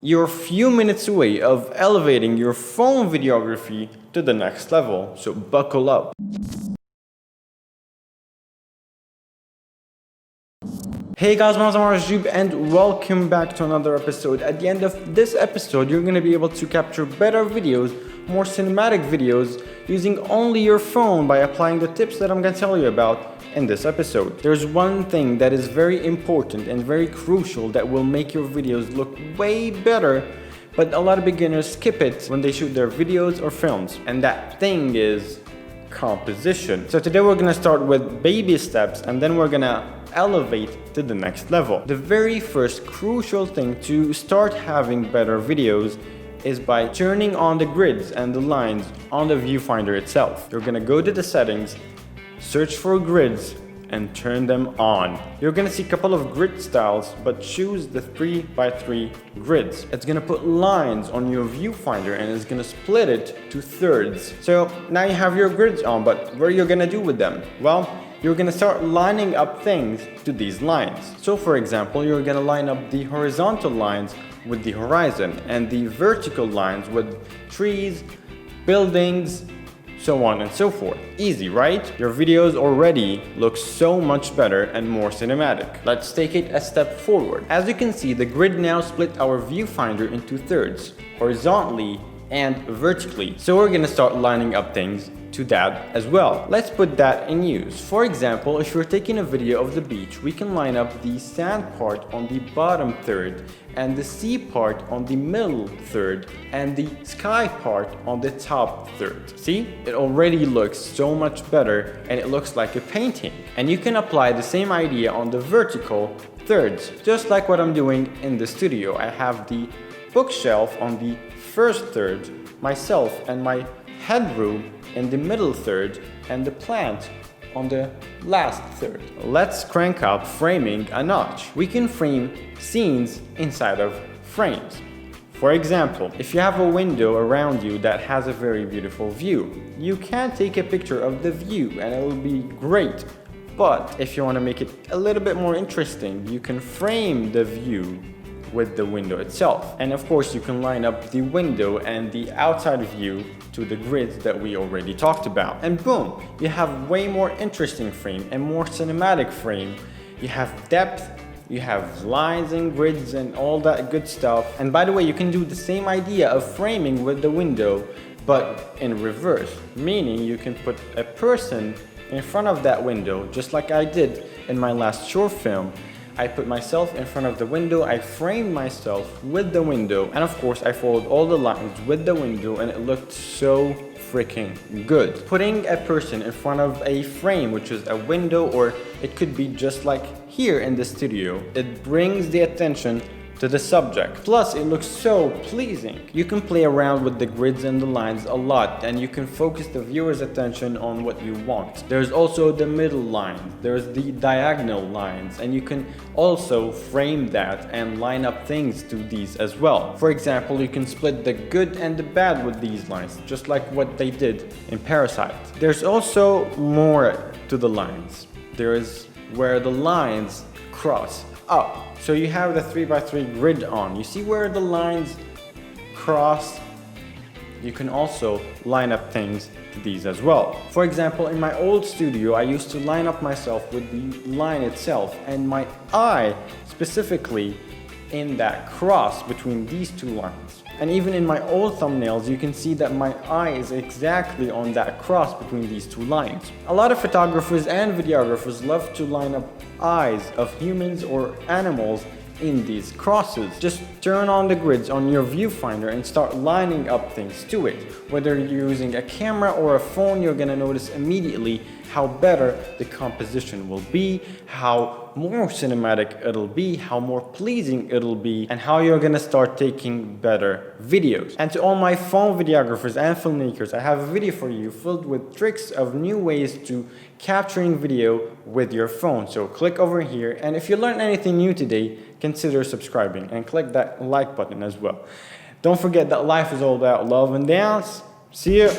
You're a few minutes away of elevating your phone videography to the next level, so buckle up. Hey guys, my name is Ajjoub and welcome back to another episode. At the end of this episode, you're going to be able to capture better videos, more cinematic videos, using only your phone by applying the tips that I'm going to tell you about in this episode. There's one thing that is very important and very crucial that will make your videos look way better, but a lot of beginners skip it when they shoot their videos or films, and that thing is composition. So today we're going to start with baby steps and then we're going to elevate to the next level. The very first crucial thing to start having better videos is by turning on the grids and the lines on the viewfinder itself. You're gonna go to the settings, search for grids, and turn them on. You're gonna see a couple of grid styles, but choose the 3x3 grids. It's gonna put lines on your viewfinder and it's gonna split it to thirds. So now you have your grids on, but what are you gonna do with them? Well, you're gonna start lining up things to these lines. So for example, you're gonna line up the horizontal lines with the horizon and the vertical lines with trees, buildings, so on and so forth. Easy, right? Your videos already look so much better and more cinematic. Let's take it a step forward. As you can see, the grid now split our viewfinder into thirds, horizontally and vertically. So we're gonna start lining up things to that as well. Let's put that in use. For example, if you're taking a video of the beach, we can line up the sand part on the bottom third and the sea part on the middle third and the sky part on the top third. See? It already looks so much better and it looks like a painting. And you can apply the same idea on the vertical thirds, just like what I'm doing in the studio. I have the bookshelf on the first third, myself and my headroom in the middle third, and the plant on the last third. Let's crank up framing a notch. We can frame scenes inside of frames. For example, if you have a window around you that has a very beautiful view, you can take a picture of the view and it will be great. But if you want to make it a little bit more interesting, you can frame the view with the window itself. And of course, you can line up the window and the outside view to the grids that we already talked about. And boom, you have way more interesting frame and more cinematic frame. You have depth, you have lines and grids and all that good stuff. And by the way, you can do the same idea of framing with the window, but in reverse, meaning you can put a person in front of that window, just like I did in my last short film. I put myself in front of the window, I framed myself with the window, and of course I followed all the lines with the window and it looked so freaking good. Putting a person in front of a frame, which is a window, or it could be just like here in the studio, it brings the attention to the subject. Plus, it looks so pleasing. You can play around with the grids and the lines a lot, and you can focus the viewer's attention on what you want. There's also the middle line, there's the diagonal lines, and you can also frame that and line up things to these as well. For example, you can split the good and the bad with these lines, just like what they did in Parasite. There's also more to the lines. There is where the lines cross up. So you have the 3x3 grid on. You see where the lines cross? You can also line up things to these as well. For example, in my old studio, I used to line up myself with the line itself and my eye specifically in that cross between these two lines. And even in my old thumbnails, you can see that my eye is exactly on that cross between these two lines. A lot of photographers and videographers love to line up eyes of humans or animals in these crosses. Just turn on the grids on your viewfinder and start lining up things to it. Whether you're using a camera or a phone, you're gonna notice immediately how better the composition will be, how more cinematic it'll be, how more pleasing it'll be, and how you're gonna start taking better videos. And to all my phone videographers and filmmakers, I have a video for you filled with tricks of new ways to capturing video with your phone. So click over here, and if you learned anything new today, consider subscribing and click that like button as well. Don't forget that life is all about love and dance. See you.